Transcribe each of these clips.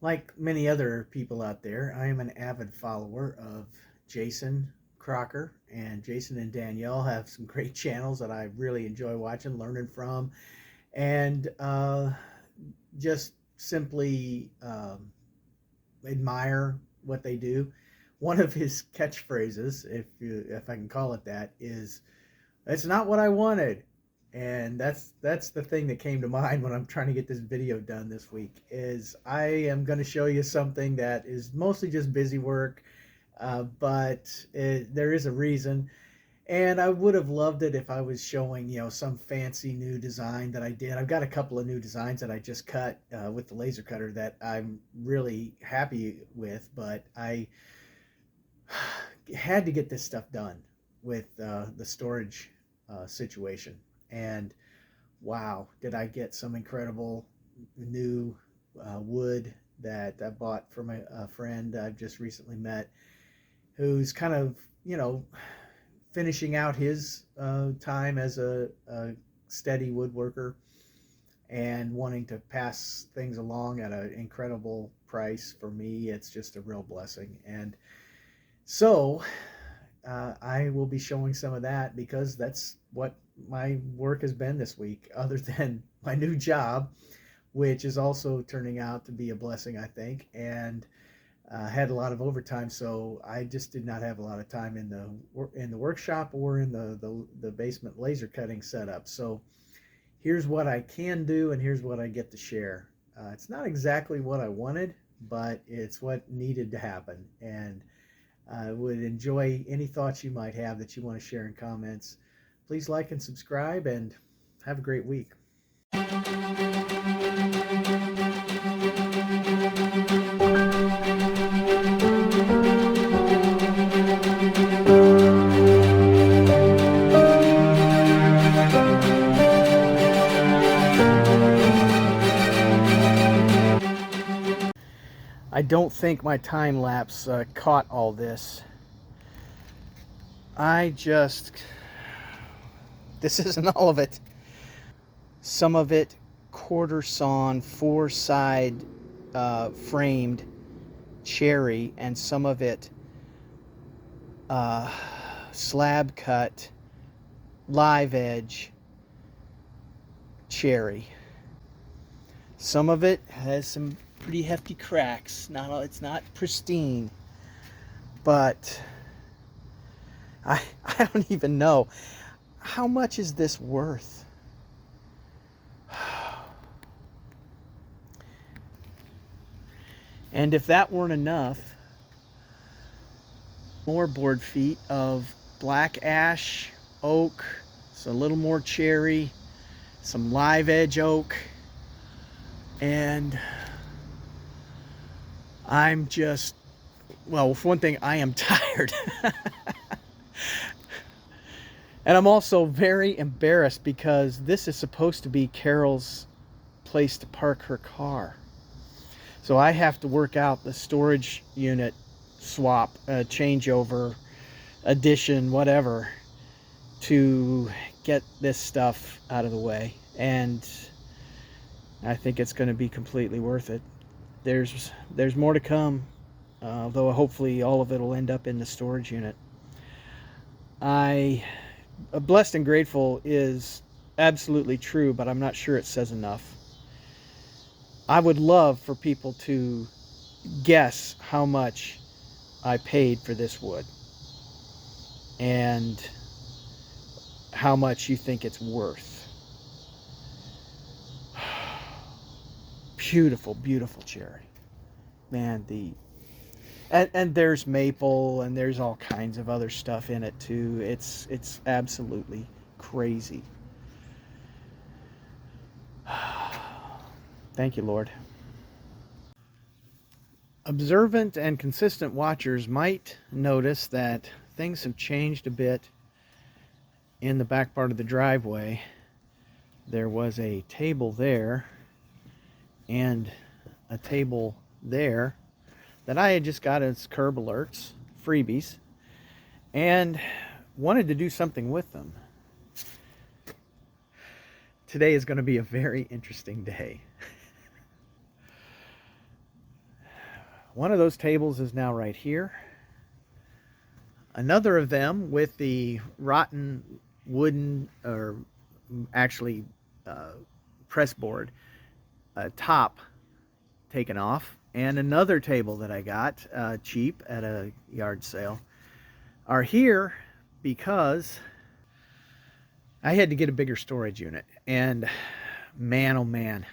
Like many other people out there, I am an avid follower of Jason Crocker, and Jason and Danielle have some great channels that I really enjoy watching, learning from, and just simply admire what they do. One of his catchphrases, if I can call it that, is "That's not what I wanted," and that's the thing that came to mind when I'm trying to get this video done this week. Is I am going to show you something that is mostly just busy work, but there is a reason. And I would have loved it if I was showing, some fancy new design that I did. I've got a couple of new designs that I just cut with the laser cutter that I'm really happy with, but I had to get this stuff done with the storage situation. And wow, did I get some incredible new wood that I bought from a friend I've just recently met who's kind of, finishing out his time as a steady woodworker and wanting to pass things along at an incredible price. For me, it's just a real blessing. And so I will be showing some of that because that's what my work has been this week, other than my new job, which is also turning out to be a blessing, I think. And had a lot of overtime, so I just did not have a lot of time in the workshop or in the basement laser cutting setup. So here's what I can do, and here's what I get to share. It's not exactly what I wanted, but it's what needed to happen. And I would enjoy any thoughts you might have that you want to share in comments. Please like and subscribe, and have a great week. I don't think my time lapse caught all this. This isn't all of it. Some of it quarter sawn, four side framed cherry, and some of it slab cut live edge cherry. Some of it has some pretty hefty cracks. It's not pristine, but I don't even know how much is this worth. And if that weren't enough, more board feet of black ash oak, so a little more cherry, some live edge oak, and I'm just, well, for one thing, I am tired. And I'm also very embarrassed because this is supposed to be Carol's place to park her car. So I have to work out the storage unit swap, changeover, addition, whatever, to get this stuff out of the way. And I think it's going to be completely worth it. There's more to come, though hopefully all of it will end up in the storage unit. Blessed and grateful is absolutely true, but I'm not sure it says enough. I would love for people to guess how much I paid for this wood and how much you think it's worth. Beautiful, beautiful cherry. Man, and there's maple and there's all kinds of other stuff in it too. It's absolutely crazy. Thank you, Lord. Observant and consistent watchers might notice that things have changed a bit in the back part of the driveway. There was a table there and a table there that I had just got as curb alerts, freebies, and wanted to do something with them. Today is going to be a very interesting day. One of those tables is now right here. Another of them with the rotten wooden, or actually press board top taken off, and another table that I got cheap at a yard sale are here because I had to get a bigger storage unit. And man, oh man,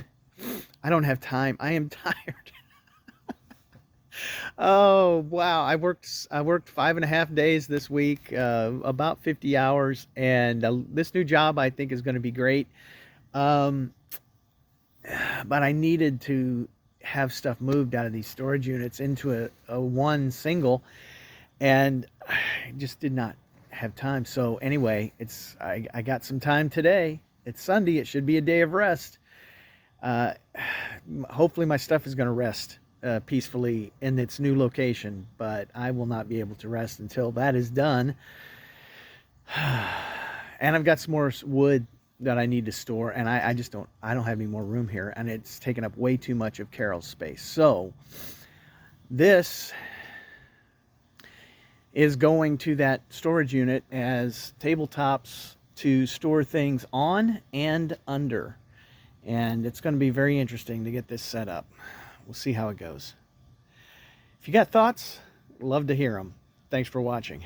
I don't have time. I am tired. Oh wow, I worked 5.5 days this week, about 50 hours, and this new job I think is going to be great. Um, but I needed to have stuff moved out of these storage units into a one single, and I just did not have time. So anyway, I got some time today. It's Sunday. It should be a day of rest. Hopefully my stuff is going to rest peacefully in its new location, but I will not be able to rest until that is done. And I've got some more wood that I need to store, and I don't have any more room here, and it's taken up way too much of Carol's space. So this is going to that storage unit as tabletops to store things on and under. And it's going to be very interesting to get this set up. We'll see how it goes. If you got thoughts, love to hear them. Thanks for watching.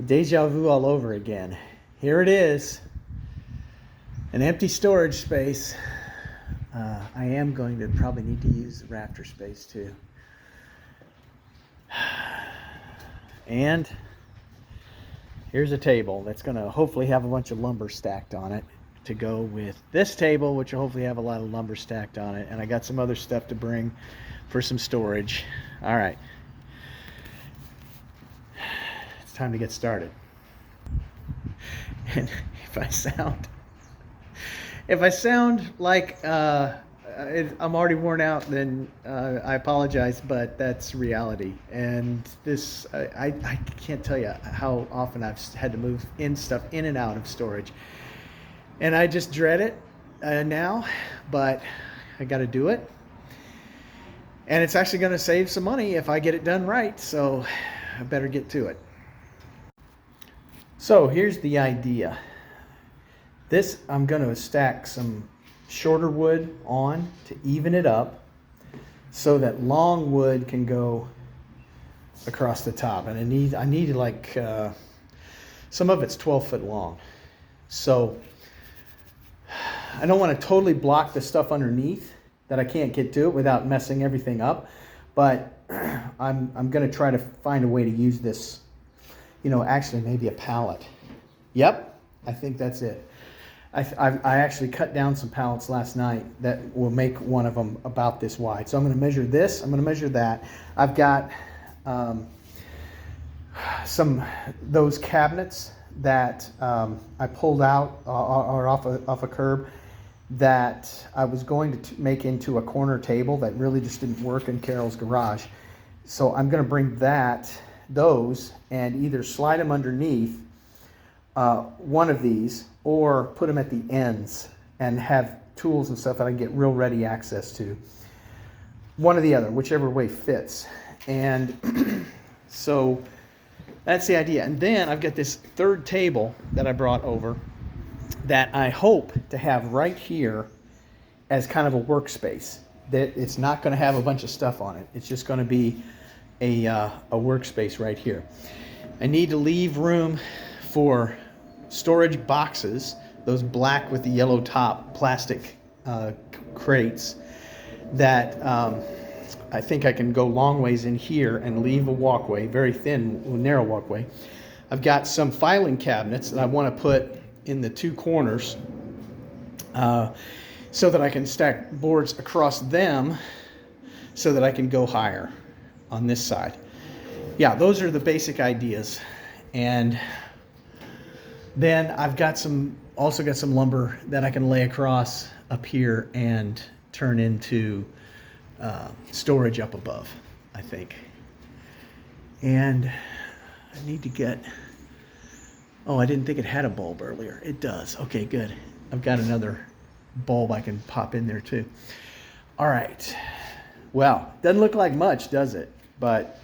Deja vu all over again. Here it is, an empty storage space. I am going to probably need to use the rafter space too. And here's a table that's going to hopefully have a bunch of lumber stacked on it to go with this table, which will hopefully have a lot of lumber stacked on it. And I got some other stuff to bring for some storage. All right. It's time to get started. And if I sound like I'm already worn out, then I apologize, but that's reality. And this, I can't tell you how often I've had to move stuff in and out of storage. And I just dread it now, but I got to do it. And it's actually going to save some money if I get it done right, so I better get to it. So here's the idea. This, I'm going to stack some shorter wood on to even it up so that long wood can go across the top. And I need like, some of it's 12 foot long. So I don't want to totally block the stuff underneath that I can't get to it without messing everything up. But I'm going to try to find a way to use this, actually maybe a pallet. Yep, I think that's it. I actually cut down some pallets last night that will make one of them about this wide. So I'm going to measure this. I'm going to measure that. I've got those cabinets that I pulled out or off a curb that I was going to make into a corner table that really just didn't work in Carol's garage. So I'm going to bring those and either slide them underneath one of these or put them at the ends and have tools and stuff that I can get real ready access to. One or the other, whichever way fits. And so that's the idea. And then I've got this third table that I brought over that I hope to have right here as kind of a workspace. That it's not going to have a bunch of stuff on it. It's just going to be a workspace right here. I need to leave room for storage boxes, those black with the yellow top plastic crates that I think I can go long ways in here and leave a walkway, very thin, narrow walkway. I've got some filing cabinets that I want to put in the two corners so that I can stack boards across them so that I can go higher on this side. Yeah, those are the basic ideas. And then I've also got some lumber that I can lay across up here and turn into storage up above, I think. And I need to get, I didn't think it had a bulb earlier. It does. Okay, good. I've got another bulb I can pop in there too. All right. Well, doesn't look like much, does it? But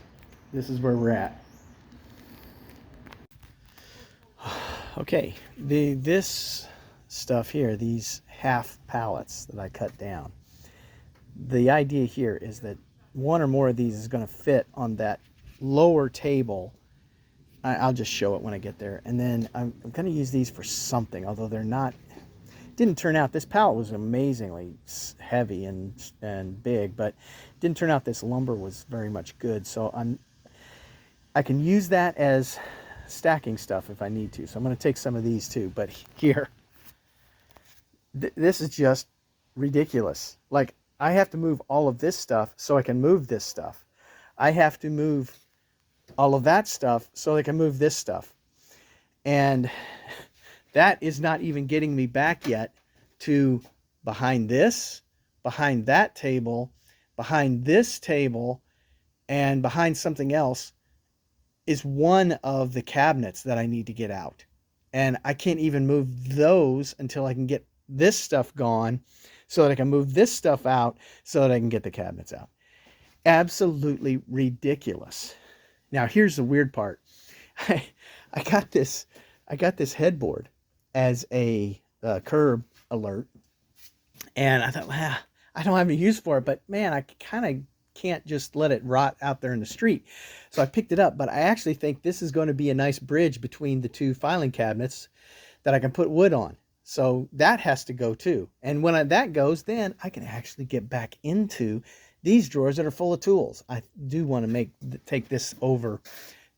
this is where we're at. Okay, this stuff here, these half pallets that I cut down, the idea here is that one or more of these is going to fit on that lower table. I'll just show it when I get there. And then I'm going to use these for something, although they're not, didn't turn out, this pallet was amazingly heavy and big, but didn't turn out this lumber was very much good. So I can use that as stacking stuff if I need to. So I'm going to take some of these too. But here, this is just ridiculous. Like, I have to move all of this stuff so I can move this stuff. I have to move all of that stuff so I can move this stuff. And that is not even getting me back yet to behind this, behind that table, behind this table, and behind something else is one of the cabinets that I need to get out. And I can't even move those until I can get this stuff gone so that I can move this stuff out so that I can get the cabinets out. Absolutely ridiculous. Now, here's the weird part. I got this headboard as a curb alert, and I thought, well, I don't have any use for it, but man, I kind of can't just let it rot out there in the street. So I picked it up, but I actually think this is going to be a nice bridge between the two filing cabinets that I can put wood on. So that has to go too. And when that goes, then I can actually get back into these drawers that are full of tools. I do want to take this over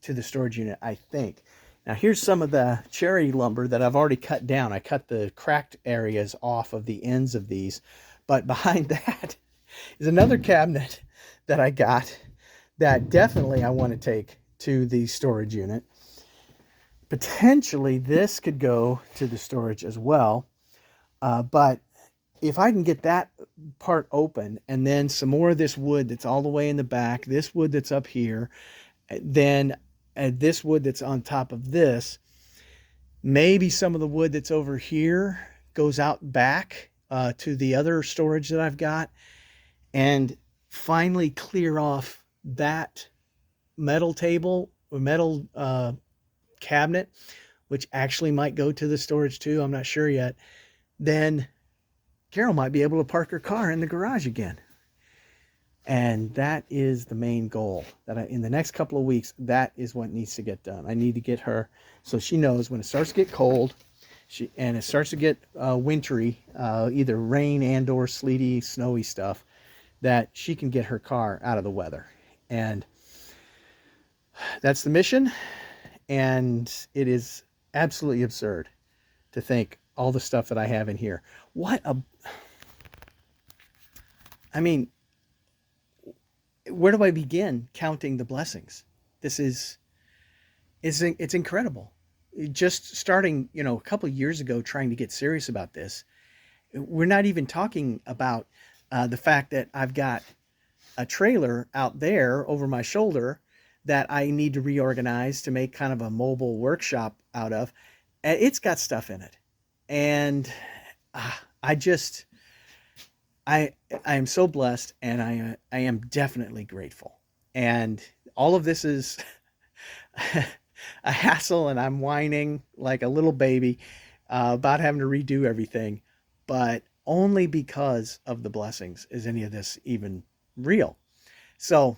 to the storage unit, I think. Now here's some of the cherry lumber that I've already cut down. I cut the cracked areas off of the ends of these. But behind that is another cabinet that I got that definitely I want to take to the storage unit. Potentially this could go to the storage as well. But if I can get that part open and then some more of this wood that's all the way in the back, this wood that's up here, then this wood that's on top of this, maybe some of the wood that's over here goes out back to the other storage that I've got, and finally clear off that metal table or metal cabinet, which actually might go to the storage too. I'm not sure yet. Then Carol might be able to park her car in the garage again. And that is the main goal, that in the next couple of weeks, that is what needs to get done. I need to get her so she knows when it starts to get cold and it starts to get wintry, either rain and or sleety, snowy stuff, that she can get her car out of the weather. And that's the mission. And it is absolutely absurd to think all the stuff that I have in here. I mean, where do I begin counting the blessings? It's incredible. Just starting, a couple of years ago, trying to get serious about this. We're not even talking about the fact that I've got a trailer out there over my shoulder that I need to reorganize to make kind of a mobile workshop out of. It's got stuff in it. And I am so blessed, and I am definitely grateful. And all of this is a hassle, and I'm whining like a little baby about having to redo everything. But only because of the blessings is any of this even real. So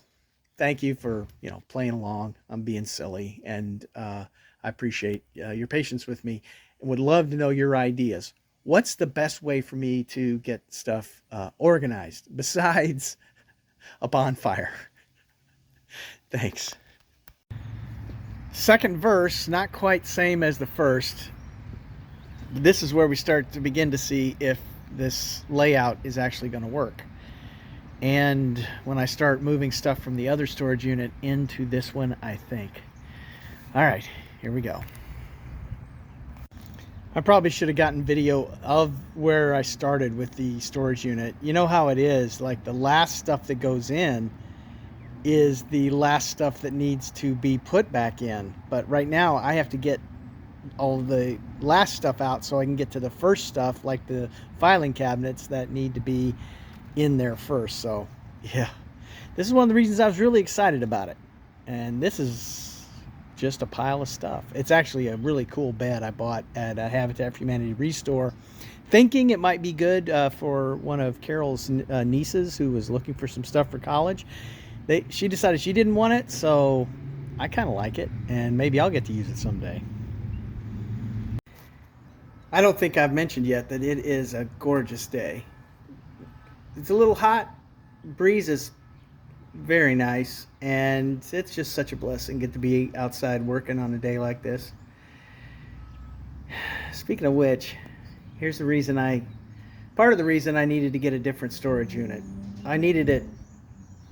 thank you for, playing along. I'm being silly, and I appreciate your patience with me, and would love to know your ideas. What's the best way for me to get stuff organized besides a bonfire? Thanks. Second verse, not quite same as the first. This is where we start to begin to see if this layout is actually going to work. And when I start moving stuff from the other storage unit into this one, I think. All right, here we go. I probably should have gotten video of where I started with the storage unit. You know how it is, like the last stuff that goes in is the last stuff that needs to be put back in. But right now I have to get all the last stuff out so I can get to the first stuff, like the filing cabinets that need to be in there first. So yeah, this is one of the reasons I was really excited about it. And this is just a pile of stuff. It's actually a really cool bed I bought at Habitat for Humanity Restore, thinking it might be good for one of Carol's nieces who was looking for some stuff for college. She decided she didn't want it, so I kind of like it, and maybe I'll get to use it someday. I don't think I've mentioned yet that it is a gorgeous day. It's a little hot, breeze is very nice, and it's just such a blessing get to be outside working on a day like this. Speaking of which, here's the reason part of the reason I needed to get a different storage unit. I needed it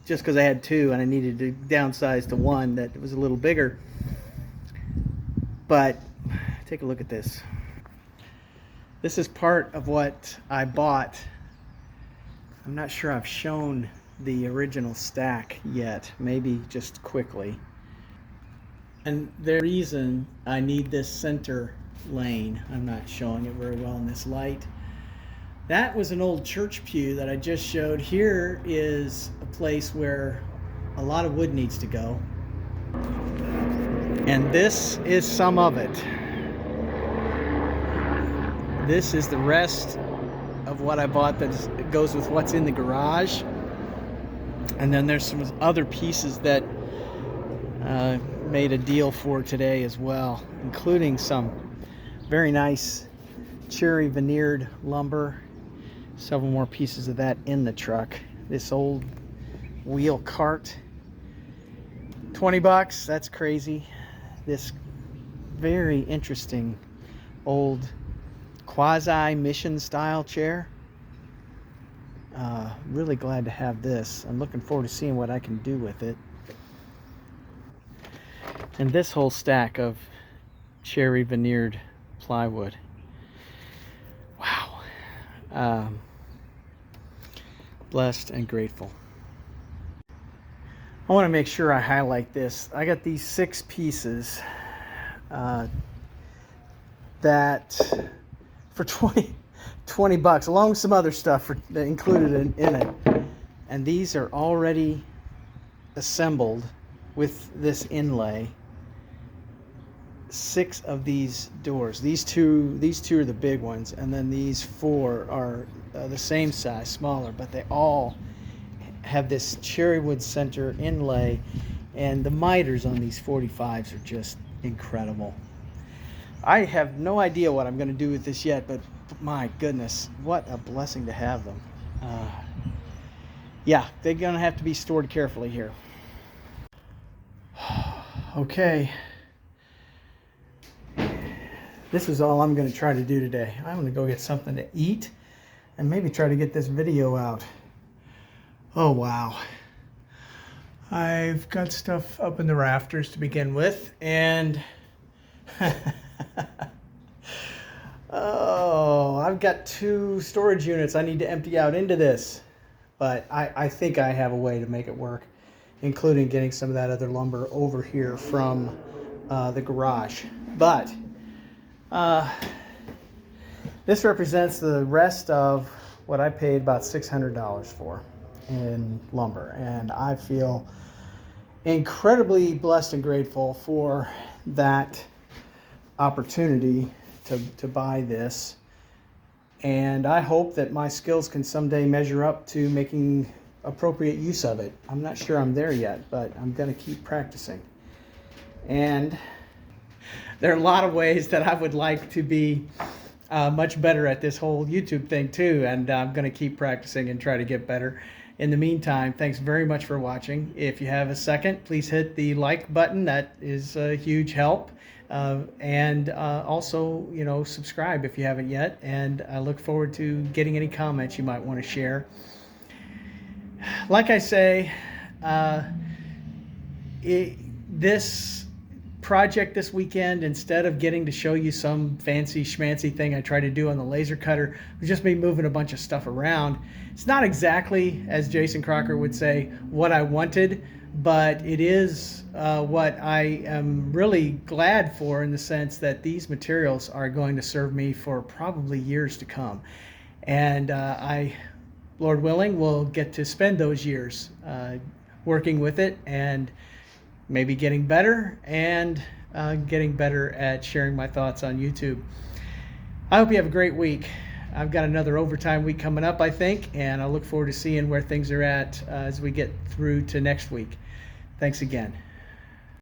just because I had two and I needed to downsize to one that was a little bigger. But take a look at this. This is part of what I bought. I'm not sure I've shown the original stack yet, maybe just quickly. And the reason I need this center lane, I'm not showing it very well in this light. That was an old church pew that I just showed. Here is a place where a lot of wood needs to go. And this is some of it. This is the rest of what I bought that goes with what's in the garage. And then there's some other pieces that made a deal for today as well, including some very nice cherry veneered lumber. Several more pieces of that in the truck. This old wheel cart, 20 bucks, that's crazy. This very interesting old quasi mission style chair. Really glad to have this. I'm looking forward to seeing what I can do with it. And this whole stack of cherry veneered plywood. Wow. Blessed and grateful. I want to make sure I highlight this. I got these 6 pieces that for 20 bucks, along with some other stuff included in it. And these are already assembled with this inlay. 6 of these doors. These two are the big ones, and then these 4 are the same size, smaller, but they all have this cherrywood center inlay, and the miters on these 45s are just incredible. I have no idea what I'm going to do with this yet, but my goodness, what a blessing to have them. Yeah, they're going to have to be stored carefully here. Okay. This is all I'm going to try to do today. I'm going to go get something to eat and maybe try to get this video out. Oh, wow. I've got stuff up in the rafters to begin with, and oh, I've got 2 storage units I need to empty out into this, but I think I have a way to make it work, including getting some of that other lumber over here from the garage. But this represents the rest of what I paid about $600 for in lumber, and I feel incredibly blessed and grateful for that opportunity to buy this. And I hope that my skills can someday measure up to making appropriate use of it. I'm not sure I'm there yet, but I'm going to keep practicing. And there are a lot of ways that I would like to be much better at this whole YouTube thing too, and I'm going to keep practicing and try to get better. In the meantime, thanks very much for watching. If you have a second, please hit the like button. That is a huge help. And also, subscribe if you haven't yet. And I look forward to getting any comments you might want to share. Like I say, this project this weekend, instead of getting to show you some fancy schmancy thing I tried to do on the laser cutter, was just me moving a bunch of stuff around. It's not exactly, as Jason Crocker would say, what I wanted, but it is what I am really glad for, in the sense that these materials are going to serve me for probably years to come. And Lord willing, will get to spend those years working with it, and maybe getting better, and getting better at sharing my thoughts on YouTube. I hope you have a great week. I've got another overtime week coming up, I think, and I look forward to seeing where things are at as we get through to next week. Thanks again.